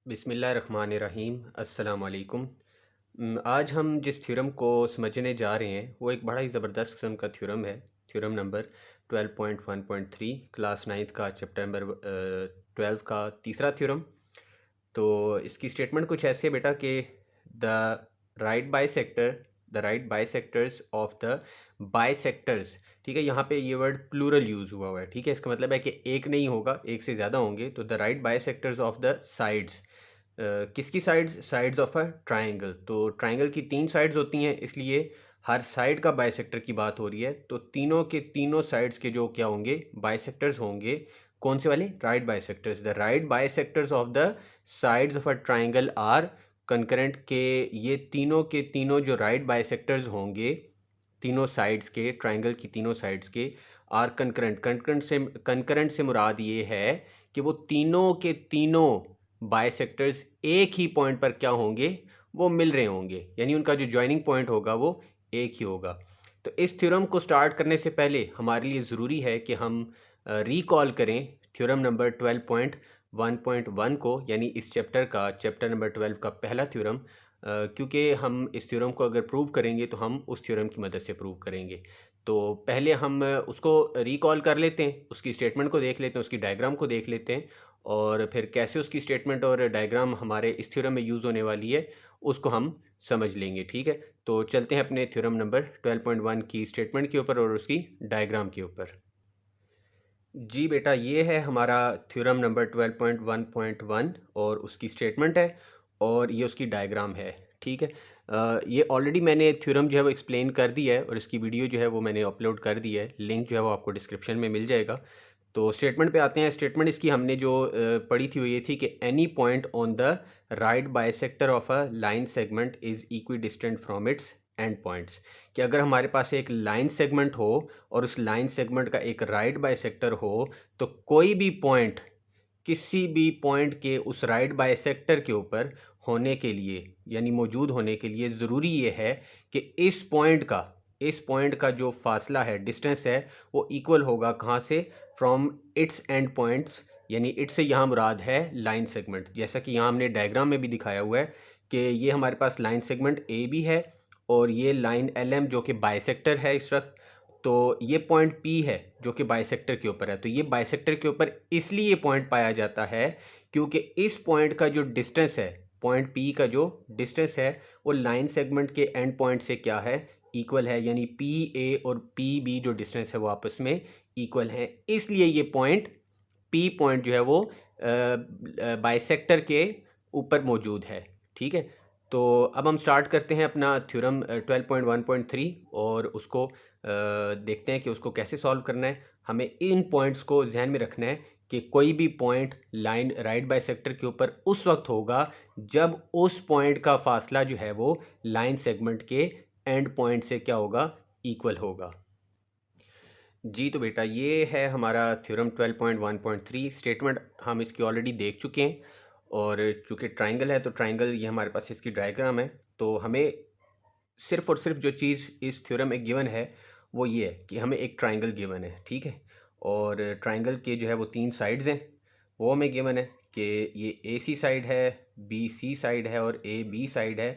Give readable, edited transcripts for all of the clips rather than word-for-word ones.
बिस्मिल्लाहिर्रहमानिर्रहीम अस्सलाम वालेकुम। आज हम जिस थ्योरम को समझने जा रहे हैं वो एक बड़ा ही ज़बरदस्त किस्म का थ्योरम है। थ्योरम नंबर 12.1.3 क्लास 9th का चैप्टर नंबर 12 का तीसरा थ्योरम। तो इसकी स्टेटमेंट कुछ ऐसे है बेटा कि the right bisector the right bisectors of the bisectors. ठीक है, यहाँ पे ये वर्ड प्लूरल यूज़ हुआ है। ठीक है, इसका मतलब है कि एक नहीं होगा, एक से ज़्यादा होंगे। तो the right bisectors of the sides, किसकी sides? Sides of a triangle. तो ट्राइंगल की 3 साइड्स होती हैं, इसलिए हर साइड का बाइसेक्टर की बात हो रही है। तो तीनों के तीनों साइड्स के जो क्या होंगे? बाइसेक्टर्स होंगे। कौन से वाले? Right bisectors. The right bisectors of the sides of a triangle are concurrent. के ये तीनों के तीनों जो राइट बाइसेक्टर्स होंगे, तीनों साइड्स के, ट्राइंगल की तीनों साइड्स के, आर कंकरेंट। कंकरेंट से मुराद ये है कि वो तीनों के तीनों बाइसेक्टर्स एक ही पॉइंट पर क्या होंगे? वो मिल रहे होंगे, यानी उनका जो जॉइनिंग पॉइंट होगा वो एक ही होगा। तो इस थ्योरम को स्टार्ट करने से पहले हमारे लिए ज़रूरी है कि हम रिकॉल करें थ्योरम नंबर 12.1.1 को, यानी इस चैप्टर का, चैप्टर नंबर 12 का पहला थ्योरम। क्योंकि हम इस थ्योरम को अगर प्रूव करेंगे तो हम उस थ्योरम की मदद से प्रूव करेंगे। तो पहले हम उसको रिकॉल कर लेते हैं, उसकी स्टेटमेंट को देख लेते हैं, उसकी डायग्राम को देख लेते हैं, और फिर कैसे उसकी स्टेटमेंट और डायग्राम हमारे इस थ्योरम में यूज़ होने वाली है उसको हम समझ लेंगे। ठीक है, तो चलते हैं अपने थ्योरम नंबर 12.1 की स्टेटमेंट के ऊपर और उसकी डायग्राम के ऊपर। जी बेटा, ये है हमारा थ्योरम नंबर 12.1.1 और उसकी स्टेटमेंट है, और ये उसकी डायग्राम है। ठीक है, ये ऑलरेडी मैंने थ्योरम जो है वो एक्सप्लेन कर दिया है, और इसकी वीडियो जो है वो मैंने अपलोड कर दी है। लिंक जो है वो आपको डिस्क्रिप्शन में मिल जाएगा। तो स्टेटमेंट पे आते हैं। स्टेटमेंट इसकी हमने जो पढ़ी थी वो ये थी कि any point on the right bisector of a line segment is equi distant from its and points. कि अगर हमारे पास एक लाइन सेगमेंट हो और उस लाइन सेगमेंट का एक राइट बाइसेक्टर हो, तो कोई भी पॉइंट, किसी भी पॉइंट के उस राइट बाइसेक्टर के ऊपर होने के लिए, यानी मौजूद होने के लिए, ज़रूरी ये है कि इस पॉइंट का जो फासला है, डिस्टेंस है, वो इक्वल होगा कहाँ से? From its and points. यानी इट्स से यहाँ मुराद है लाइन सेगमेंट, जैसा कि यहाँ हमने डायग्राम में भी दिखाया हुआ है कि ये हमारे पास लाइन सेगमेंट ए भी है, और ये लाइन एल एम जो कि बाइसेक्टर है इस वक्त। तो ये पॉइंट पी है जो कि बाइसेक्टर के ऊपर है। तो ये बाइसेक्टर के ऊपर इसलिए पॉइंट पाया जाता है क्योंकि इस पॉइंट का जो डिस्टेंस है, पॉइंट पी का जो डिस्टेंस है, वो लाइन सेगमेंट के एंड पॉइंट से क्या है? इक्वल है। यानी पी ए और पी बी जो डिस्टेंस है वो आपस में इक्वल है, इसलिए ये पॉइंट पी पॉइंट जो है वो बाइसेक्टर के ऊपर मौजूद है। ठीक है, तो अब हम स्टार्ट करते हैं अपना थ्योरम 12.1.3 और उसको देखते हैं कि उसको कैसे सॉल्व करना है। हमें इन पॉइंट्स को ध्यान में रखना है कि कोई भी पॉइंट लाइन राइट बाइसेक्टर के ऊपर उस वक्त होगा जब उस पॉइंट का फासला जो है वो लाइन सेगमेंट के एंड पॉइंट से क्या होगा? इक्वल होगा। जी तो बेटा, ये है हमारा थ्योरम 12.1.3। स्टेटमेंट हम इसकी ऑलरेडी देख चुके हैं, और चूँकि ट्राइंगल है तो ट्राइंगल, ये हमारे पास इसकी डायग्राम है। तो हमें सिर्फ़ और सिर्फ जो चीज़ इस थ्योरम में गिवन है वो ये है कि हमें एक ट्राइंगल गिवन है। ठीक है, और ट्राइंगल के जो है वो 3 साइड्स हैं, वो हमें गिवन है कि ये ए सी साइड है, बी सी साइड है और ए बी साइड है।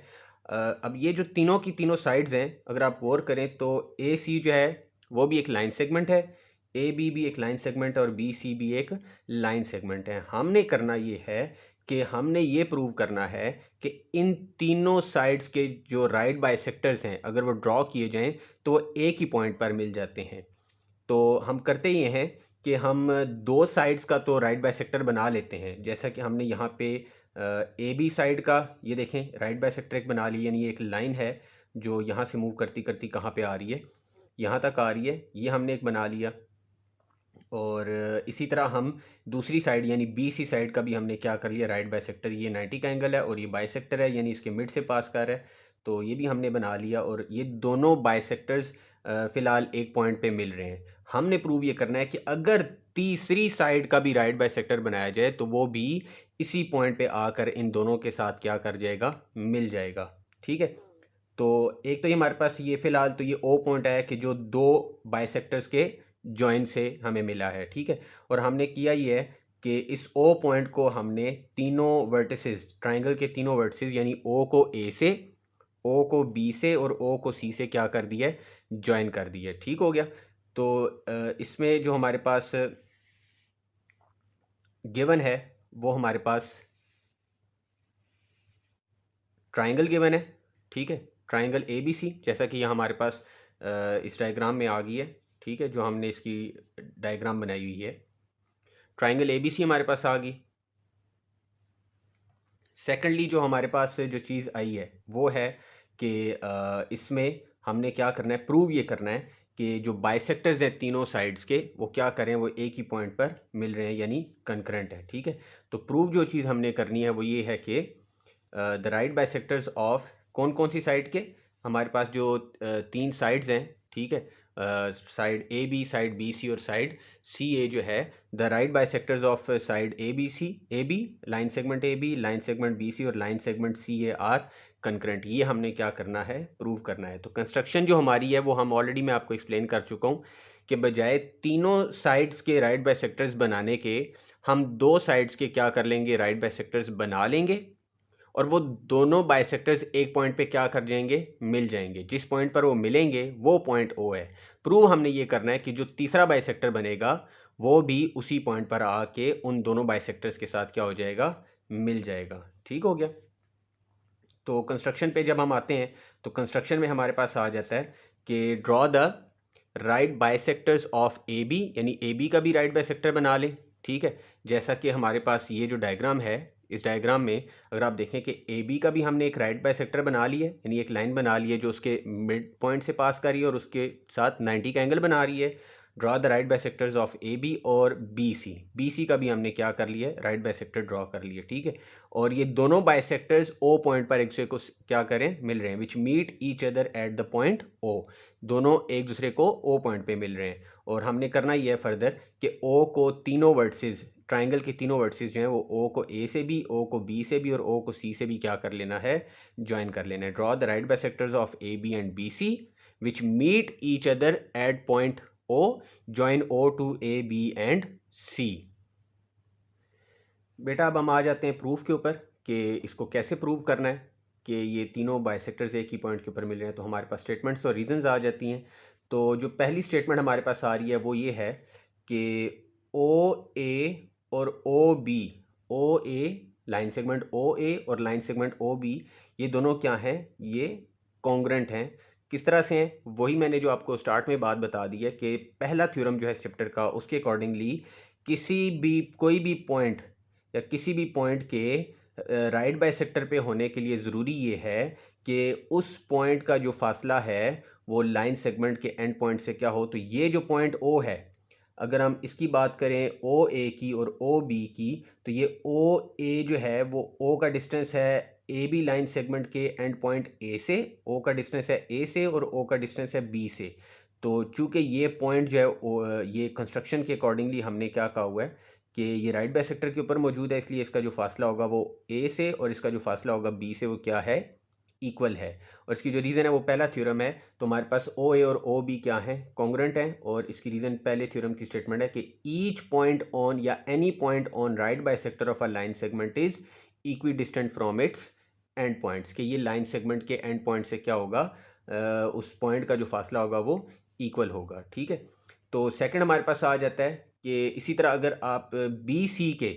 अब ये जो तीनों की तीनों साइड्स हैं, अगर आप गौर करें तो ए सी जो है वो भी एक लाइन सेगमेंट है, ए बी भी एक लाइन सेगमेंट है, और बी सी भी एक लाइन सेगमेंट है। हमने करना ये है कि हमने ये प्रूव करना है कि इन तीनों साइड्स के जो राइट बाइसेक्टर्स हैं, अगर वो ड्रॉ किए जाएं तो वो एक ही पॉइंट पर मिल जाते हैं। तो हम करते ये हैं कि हम दो साइड्स का तो राइट बाइसेक्टर बना लेते हैं, जैसा कि हमने यहाँ पे ए बी साइड का, ये देखें, राइट बाइसेक्टर एक बना लिया। यानी एक लाइन है जो यहाँ से मूव करती करती कहाँ पे आ रही है? यहाँ तक आ रही है, ये हमने एक बना लिया। और इसी तरह हम दूसरी साइड यानी बी सी साइड का भी हमने क्या कर लिया? Right bisector. ये 90 का एंगल है और ये बाइसेक्टर है, यानी इसके मिड से पास कर रहा है, तो ये भी हमने बना लिया। और ये दोनों बाइसेक्टर्स फ़िलहाल एक पॉइंट पे मिल रहे हैं। हमने प्रूव ये करना है कि अगर तीसरी साइड का भी राइट बाइसेक्टर बनाया जाए तो वो भी इसी पॉइंट पे आकर इन दोनों के साथ क्या कर जाएगा? मिल जाएगा। ठीक है, तो एक तो ये हमारे पास ये फ़िलहाल तो ये ओ पॉइंट आया कि जो दो बाइसेक्टर्स के जॉइन से हमें मिला है। ठीक है, और हमने किया ये है कि इस ओ पॉइंट को हमने तीनों वर्टिसेस, ट्राइंगल के तीनों वर्टिसेस यानी ओ को ए से, ओ को बी से और ओ को सी से क्या कर दिया है, ज्वाइन कर दिया है। ठीक हो गया। तो इसमें जो हमारे पास गिवन है वो हमारे पास ट्राइंगल गिवन है। ठीक है, ट्राइंगल ए बी सी, जैसा कि यहाँ हमारे पास इस डायग्राम में आ गई है। ठीक है, जो हमने इसकी डायग्राम बनाई हुई है, ट्राइंगल ए बी सी हमारे पास आ गई। सेकेंडली जो हमारे पास जो चीज़ आई है वो है कि इसमें हमने क्या करना है, प्रूव ये करना है कि जो बाइसेक्टर्स हैं तीनों साइड्स के वो क्या करें, वो एक ही पॉइंट पर मिल रहे हैं यानी कंकरेंट है। ठीक है, तो प्रूव जो चीज़ हमने करनी है वो ये है कि द राइट बाइसेक्टर्स ऑफ कौन कौन सी साइड के, हमारे पास जो तीन साइड्स हैं, ठीक है, side A B, side B C और साइड सी ए जो है, the right bisectors of side A B C, A B line segment A B, line segment B C और line segment C A are concurrent. ये हमने क्या करना है, prove करना है। तो कंस्ट्रक्शन जो हमारी है वो हम ऑलरेडी मैं आपको एक्सप्लेन कर चुका हूँ कि बजाय तीनों साइड्स के राइट बाइसेक्टर्स बनाने के हम दो साइड्स के क्या कर लेंगे, राइट बाइसेक्टर्स बना लेंगे और वो दोनों बाइसेक्टर्स एक पॉइंट पे क्या कर जाएंगे, मिल जाएंगे। जिस पॉइंट पर वो मिलेंगे वो पॉइंट ओ है। प्रूव हमने ये करना है कि जो तीसरा बाइसेक्टर बनेगा वो भी उसी पॉइंट पर आके उन दोनों बाइसेक्टर्स के साथ क्या हो जाएगा, मिल जाएगा। ठीक हो गया। तो कंस्ट्रक्शन पे जब हम आते हैं तो कंस्ट्रक्शन में हमारे पास आ जाता है कि draw the right bisectors of A B, यानी ए बी का भी राइट बाइसेक्टर बना लें। ठीक है, जैसा कि हमारे पास ये जो डायग्राम है, इस डायग्राम में अगर आप देखें कि ए बी का भी हमने एक राइट बाइसेक्टर बना लिया है, यानी एक लाइन बना ली है जो उसके मिड पॉइंट से पास कर रही है और उसके साथ 90 का एंगल बना रही है। Draw the right bisectors of A B और बी सी, बी सी का भी हमने क्या कर लिया है, राइट बाइसेक्टर ड्रॉ कर लिया। ठीक है, और ये दोनों बाइसेक्टर्स ओ पॉइंट पर एक दूसरे को क्या करें, मिल रहे हैं, which meet each other at the point O. दोनों एक दूसरे को ओ पॉइंट पे मिल रहे हैं और हमने करना ये है फर्दर कि ओ को तीनों वर्टिसेस, ट्राइंगल के तीनों वर्टिसेस जो हैं वो ओ को ए से भी, ओ को बी से भी और ओ को सी से भी क्या कर लेना है, ज्वाइन कर लेना है। Draw the right bisectors of A B and B C which meet each other at point O, join O to A B and C. बेटा अब हम आ जाते हैं प्रूफ के ऊपर कि इसको कैसे प्रूव करना है कि ये तीनों बाइसेक्टर्स एक ही पॉइंट के ऊपर मिल रहे हैं। तो हमारे पास स्टेटमेंट्स और रीजंस आ जाती हैं। तो जो पहली स्टेटमेंट हमारे पास आ रही है वो ये है कि ओ ए और ओ बी, ओ ए लाइन सेगमेंट ओ ए और लाइन सेगमेंट ओ बी, ये दोनों क्या हैं, ये कॉन्ग्रेंट हैं। किस तरह से हैं, वही मैंने जो आपको स्टार्ट में बात बता दी है कि पहला थ्योरम जो है इस चैप्टर का, उसके अकॉर्डिंगली किसी भी कोई भी पॉइंट या किसी भी पॉइंट के राइट बाइसेक्टर पे होने के लिए ज़रूरी ये है कि उस पॉइंट का जो फासला है वो लाइन सेगमेंट के एंड पॉइंट से क्या हो। तो ये जो पॉइंट ओ है, अगर हम इसकी बात करें ओ ए की और ओ बी की, तो ये ओ ए जो है वो ओ का डिस्टेंस है ए बी लाइन सेगमेंट के एंड पॉइंट ए से, ओ का डिस्टेंस है ए से और ओ का डिस्टेंस है बी से। तो चूंकि ये पॉइंट जो है ये कंस्ट्रक्शन के अकॉर्डिंगली हमने क्या कहा हुआ है कि ये राइट बाइसेक्टर के ऊपर मौजूद है, इसलिए इसका जो फासला होगा वो ए से और इसका जो फासला होगा बी से वो क्या है, इक्वल है। और इसकी जो रीज़न है वो पहला थ्योरम है। तो हमारे पास ओ ए और ओ बी क्या है, कॉन्ग्रेंट हैं। और इसकी रीज़न पहले थ्योरम की स्टेटमेंट है कि ईच पॉइंट ऑन या any point on right bisector of a line segment is equi distant from its and points, कि ये लाइन सेगमेंट के एंड पॉइंट से क्या होगा, उस पॉइंट का जो फासला होगा वो इक्वल होगा। ठीक है, तो सेकंड हमारे पास आ जाता है कि इसी तरह अगर आप बी सी के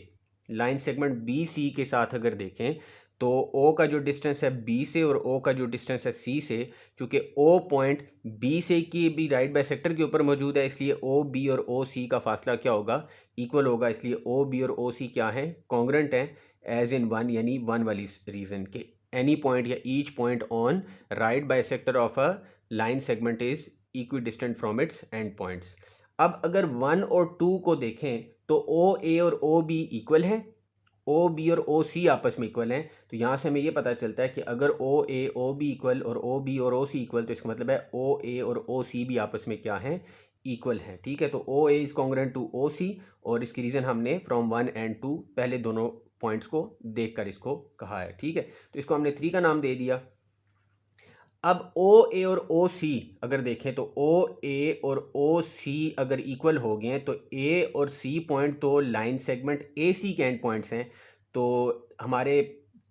लाइन सेगमेंट बी सी के साथ अगर देखें तो ओ का जो डिस्टेंस है बी से और ओ का जो डिस्टेंस है सी से, चूँकि ओ पॉइंट बी से की भी राइट बाइसेक्टर के ऊपर मौजूद है, इसलिए ओ बी और ओ सी का फासला क्या होगा, इक्वल होगा। इसलिए ओ बी और ओ सी क्या हैं, कॉन्ग्रेंट हैं, एज इन वन, यानी वन वाली रीज़न के एनी पॉइंट या each point on right bisector of a line segment is equi distant from its and points. अब अगर 1 और 2 को देखें तो ओ ए और ओ बी इक्वल हैं, ओ बी और ओ सी आपस में इक्वल हैं। तो यहाँ से हमें ये पता चलता है कि अगर ओ ए ओ बी इक्वल और ओ बी और ओ सी इक्वल, तो इसका मतलब है ओ ए और ओ सी भी आपस में क्या हैं, इक्वल हैं। ठीक है, तो O A is congruent to O C, और इसकी रीज़न हमने फ्रॉम 1 एंड 2 पहले दोनों पॉइंट्स को देखकर इसको कहा है। ठीक है, तो इसको हमने 3 का नाम दे दिया। अब ओ ए और ओ सी अगर देखें तो ओ ए और ओ सी अगर इक्वल हो गए हैं तो ए और सी पॉइंट तो लाइन सेगमेंट ए सी के एंड पॉइंट्स हैं। तो हमारे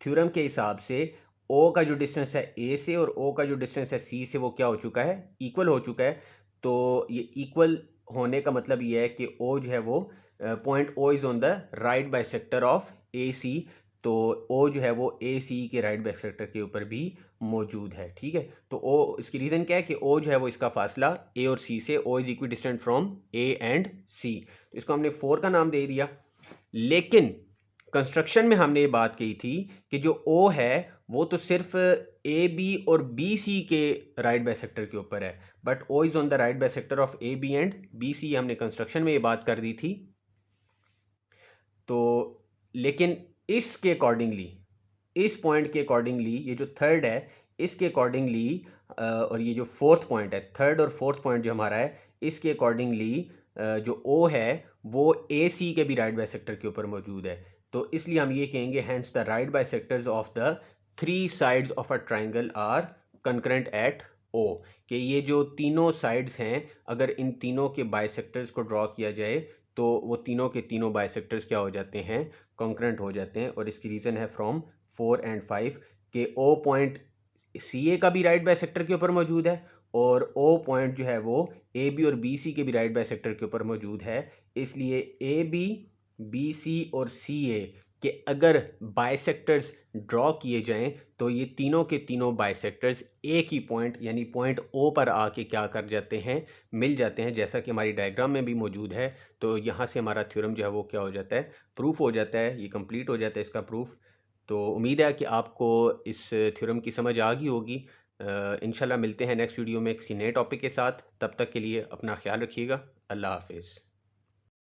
थ्योरम के हिसाब से ओ का जो डिस्टेंस है ए से और ओ का जो डिस्टेंस है सी से वो क्या हो चुका है, इक्वल हो चुका है। तो ये इक्वल होने का मतलब ये है कि ओ जो है वो point O is on the right bisector of A C. तो ओ जो है वो ए सी के राइट बाइसेक्टर के ऊपर भी मौजूद है। ठीक है, तो ओ इसकी रीज़न क्या है कि ओ जो है वो इसका फासला ए और सी से, O is equidistant from A and C, तो इसको हमने 4 का नाम दे दिया। लेकिन कंस्ट्रक्शन में हमने ये बात कही थी कि जो ओ है वो तो सिर्फ ए बी और बी सी के राइट बाइसेक्टर के ऊपर है, but O is on the right bisector of A B and B C, हमने कंस्ट्रक्शन में ये बात कर दी थी। तो लेकिन इसके अकॉर्डिंगली, इस पॉइंट के अकॉर्डिंगली, ये जो थर्ड है इसके अकॉर्डिंगली और ये जो फोर्थ पॉइंट है, थर्ड और फोर्थ पॉइंट जो हमारा है, इसके अकॉर्डिंगली जो ओ है वो ए सी के भी राइट बाइसेक्टर के ऊपर मौजूद है। तो इसलिए हम ये कहेंगे hence the right bisectors of the three sides of a triangle are concurrent at O, कि ये जो तीनों साइड्स हैं अगर इन तीनों के बाइसेक्टर्स को ड्रॉ किया जाए तो वो तीनों के तीनों बाइसेक्टर्स क्या हो जाते हैं, कॉन्करेंट हो जाते हैं। और इसकी रीज़न है फ्रॉम 4 एंड 5 के ओ पॉइंट सी ए का भी राइट बाइसेक्टर के ऊपर मौजूद है और ओ पॉइंट जो है वो ए बी और बी सी के भी राइट बाइसेक्टर के ऊपर मौजूद है। इसलिए ए बी, बी सी और सी ए के अगर बाइसेक्टर्स ड्रॉ किए जाएं तो ये तीनों के तीनों बाइसेक्टर्स एक ही पॉइंट यानी पॉइंट ओ पर आके क्या कर जाते हैं, मिल जाते हैं, जैसा कि हमारी डायग्राम में भी मौजूद है। तो यहाँ से हमारा थ्योरम जो है वो क्या हो जाता है, प्रूफ हो जाता है, ये कंप्लीट हो जाता है इसका प्रूफ। तो उम्मीद है कि आपको इस थ्योरम की समझ आ गई होगी। इंशाल्लाह मिलते हैं नेक्स्ट वीडियो में किसी नए टॉपिक के साथ। तब तक के लिए अपना ख्याल रखिएगा। अल्लाह हाफिज़।